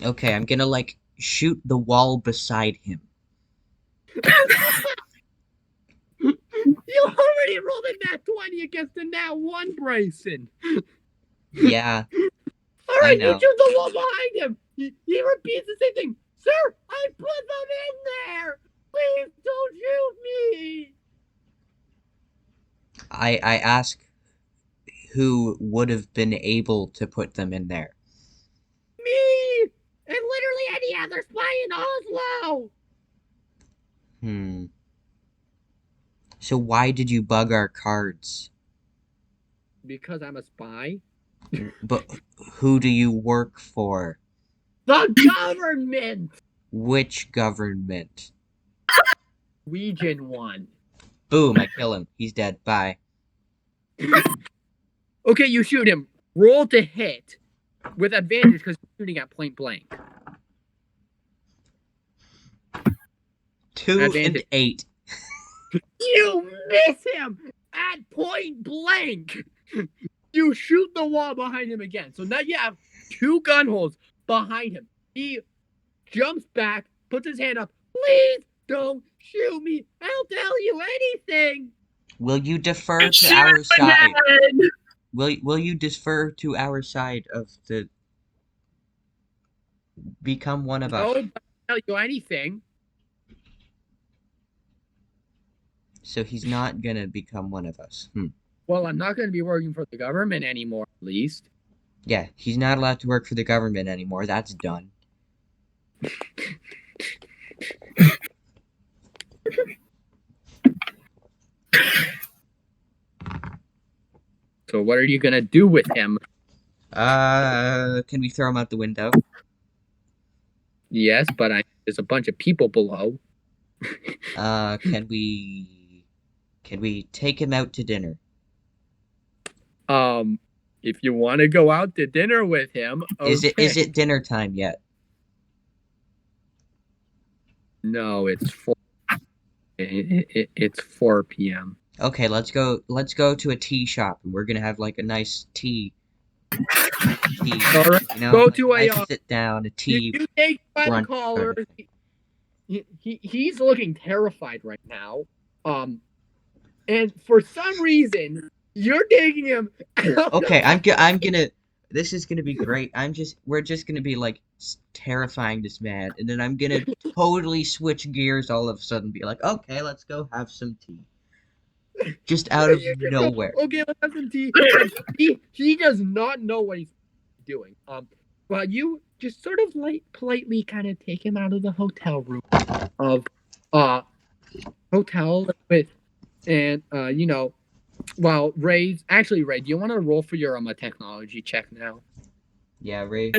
Okay, I'm gonna like shoot the wall beside him. You already rolled a nat 20 against the nat 1, Bryson. Yeah. All right, you shoot the wall behind him. He repeats the same thing. Sir, I put them in there. Please don't shoot me. I ask who would have been able to put them in there. Me and literally any other spy in Oslo. So why did you bug our cards? Because I'm a spy. But who do you work for? The government. Which government? Norwegian one. Boom, I kill him. He's dead. Bye. Okay, you shoot him. Roll to hit with advantage because you're shooting at point blank. 2 and 8. You miss him at point blank. You shoot the wall behind him again. So now you have 2 gun holes behind him. He jumps back, puts his hand up. Please don't shoot me. I'll tell you anything. Will you defer to our side? Will you defer to our side of the... Become one of us? No, I'll tell you anything. So he's not gonna become one of us. Well, I'm not going to be working for the government anymore, at least. Yeah, he's not allowed to work for the government anymore. That's done. So what are you going to do with him? Can we throw him out the window? Yes, but there's a bunch of people below. Can we take him out to dinner? If you want to go out to dinner with him, Is okay. it dinner time yet? No, it's 4. It's 4 p.m. Okay, let's go to a tea shop and we're gonna have like a nice tea, All right, go like to a a. nice sit down, a You, tea you take by the brunch kind collar. of thing. He's looking terrified right now. And for some reason, you're taking him out Okay, of I'm gonna. This is gonna be great. We're just gonna be like terrifying this man, and then I'm gonna totally switch gears all of a sudden, be like, okay, let's go have some tea, just out of nowhere. Okay, let's have some tea. And he does not know what he's doing. But you just sort of like politely kind of take him out of the hotel room of hotel with, and well, Ray, do you want to roll for your a technology check now? Yeah, Ray.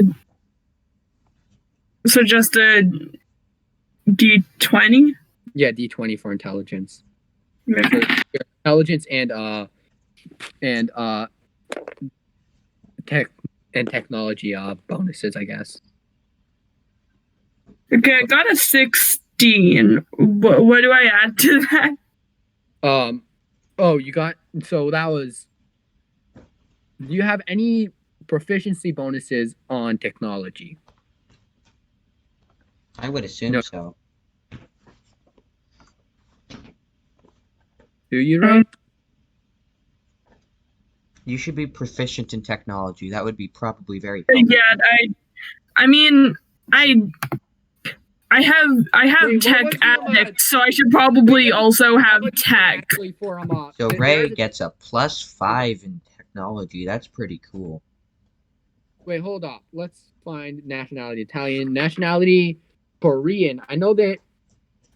So just a D20? Yeah, D20 for intelligence. Okay. So your intelligence and tech and technology bonuses, I guess. Okay, I got a 16. What do I add to that? Oh, you got, so that was, do you have any proficiency bonuses on technology? I would assume No. so. Do you, Ray? You should be proficient in technology. That would be probably very helpful. Yeah, I mean, I have Wait, tech what's your, addict, so I should probably also have tech. Actually, for So Ray gets a +5 in technology. That's pretty cool. Wait, hold up. Let's find nationality. Italian. Nationality Korean. I know that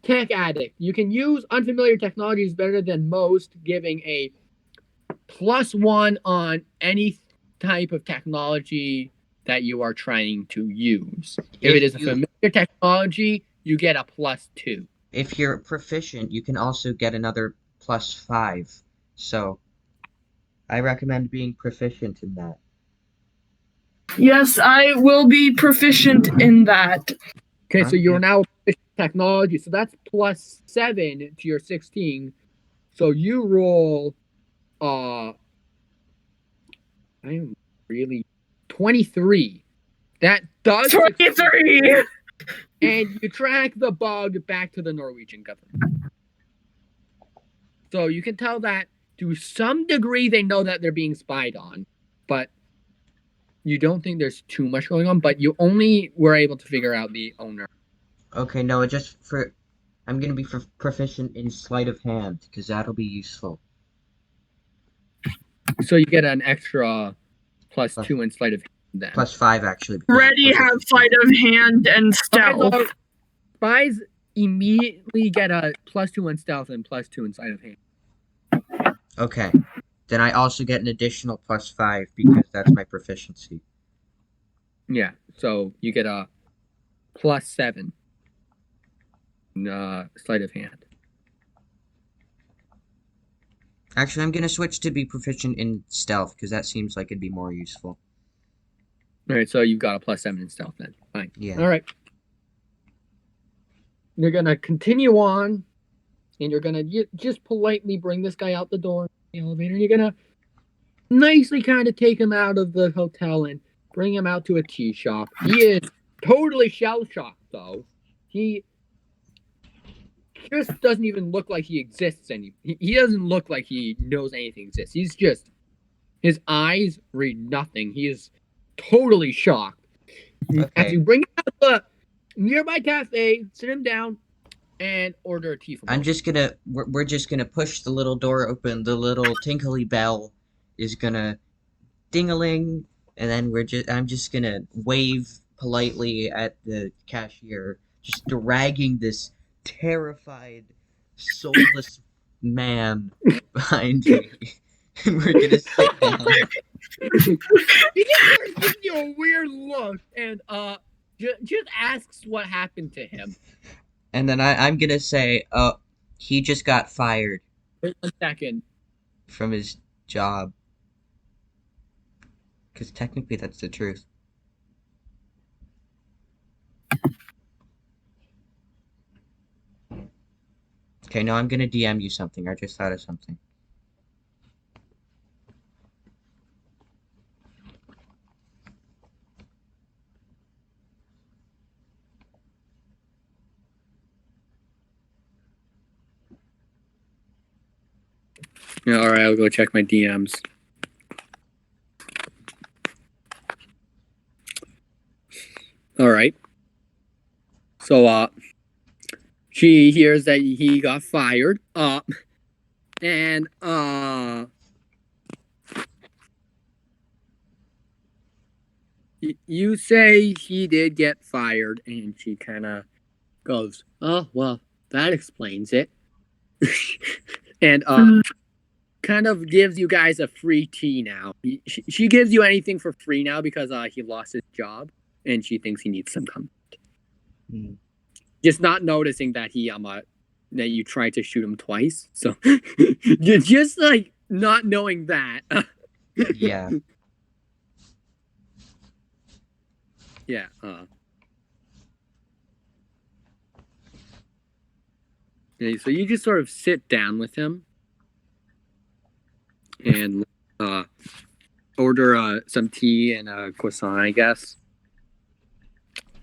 tech addict. You can use unfamiliar technologies better than most, giving a +1 on any type of technology that you are trying to use. If it is a familiar technology, you get a +2. If you're proficient, you can also get another +5. So I recommend being proficient in that. Yes, I will be proficient in that. Okay, so you're now technology. So that's +7 to your 16. So you roll I am really 23. That does 23. And you track the bug back to the Norwegian government. So you can tell that to some degree they know that they're being spied on, but you don't think there's too much going on, but you only were able to figure out the owner. Okay, no, I'm gonna be proficient in sleight of hand, because that'll be useful. So you get an extra +2 in sleight of hand then. +5, actually. Ready have sleight of hand and stealth. Spies immediately get a +2 in stealth and +2 in sleight of hand. Okay. Then I also get an additional +5 because that's my proficiency. Yeah, so you get a +7 sleight of hand. Actually, I'm gonna switch to be proficient in stealth because that seems like it'd be more useful. All right, so you've got a +7 in stealth then. Fine. Yeah. All right. You're gonna continue on, and you're gonna just politely bring this guy out the door in the elevator. You're gonna nicely kind of take him out of the hotel and bring him out to a tea shop. He is totally shell shocked, though. He just doesn't even look like he exists he doesn't look like he knows anything exists. He's just, his eyes read nothing. He is totally shocked. Okay. As you bring him out the nearby cafe, sit him down, and order a tea from him. We're just gonna push the little door open. The little tinkly bell is gonna ding-a-ling, and then I'm just gonna wave politely at the cashier, just dragging this terrified, soulless man behind me. And we're gonna sit down. He just gives you a weird look and just asks what happened to him. And then I'm gonna say, he just got fired. Wait 1 second. From his job. Because technically that's the truth. Okay, now I'm gonna DM you something. I just thought of something. Yeah, all right, I'll go check my DMs. All right. So, she hears that he got fired. And you say he did get fired, and she kind of goes, "Oh, well, that explains it." And kind of gives you guys a free tea now. She gives you anything for free now because he lost his job, and she thinks he needs some comfort. Just not noticing that that you tried to shoot him twice. So you're just like not knowing that. Yeah. Yeah. So you just sort of sit down with him and order some tea and a croissant, I guess,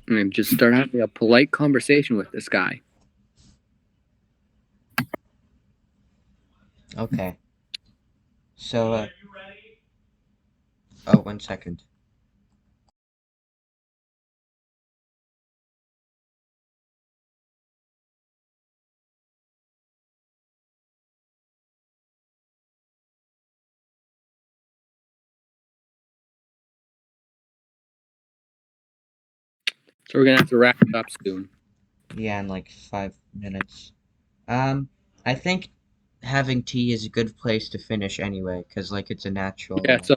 and just start having a polite conversation with this guy. Okay. So, oh, 1 second. So we're gonna have to wrap it up soon. Yeah, in like 5 minutes. I think having tea is a good place to finish anyway, because like it's a natural. Yeah. So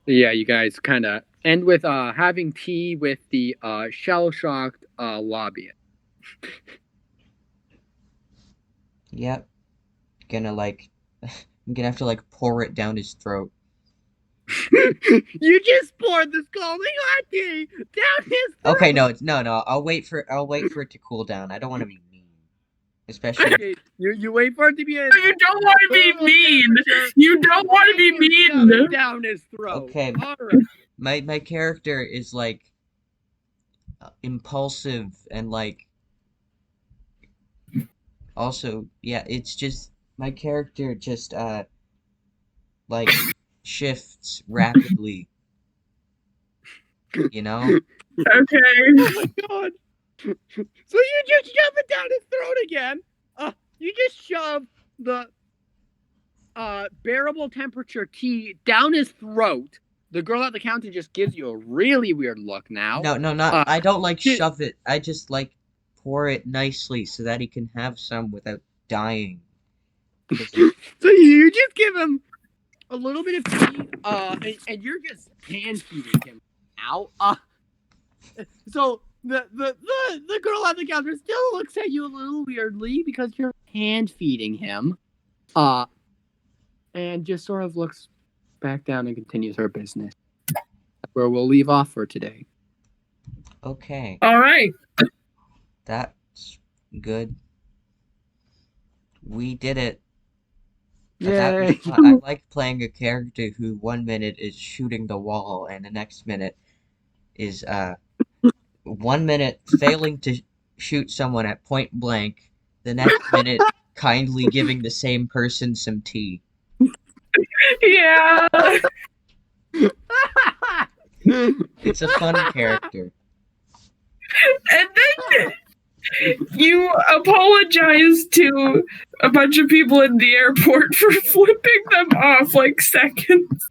yeah, you guys kind of end with having tea with the shell-shocked lobbyist. Yep. Gonna like, I'm gonna have to like pour it down his throat. You just poured the scalding hot tea down his throat. Okay, no. I'll wait for it to cool down. I don't want to be mean, especially. Okay, you wait for it to be. You don't want to be mean. You don't want to be mean. Down his throat. Okay. All right. My character is like impulsive and like. Also, yeah, it's just my character just like shifts rapidly. You know? Okay. Oh my god. So you just shove it down his throat again. You just shove the bearable temperature tea down his throat. The girl at the counter just gives you a really weird look now. No, not. I don't like shove it. I just like pour it nicely so that he can have some without dying. So you just give him a little bit of tea, and you're just hand feeding him now. So the girl at the counter still looks at you a little weirdly because you're hand feeding him, and just sort of looks back down and continues her business. That's where we'll leave off for today. Okay. All right. That's good. We did it. Yay! I like playing a character who 1 minute is shooting the wall and the next minute is 1 minute failing to shoot someone at point blank, the next minute kindly giving the same person some tea. Yeah. It's a fun character. And then you apologize to a bunch of people in the airport for flipping them off like seconds.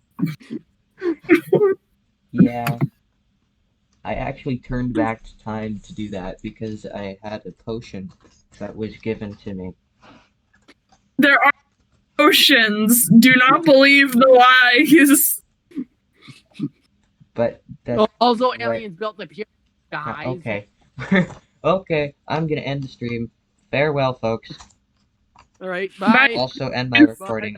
Yeah. I actually turned back time to do that because I had a potion that was given to me. There are potions. Do not believe the lies. But that's also, right. aliens built the pyramid, guys. Okay. Okay, I'm gonna end the stream. Farewell, folks. All right, bye. Also end my recording.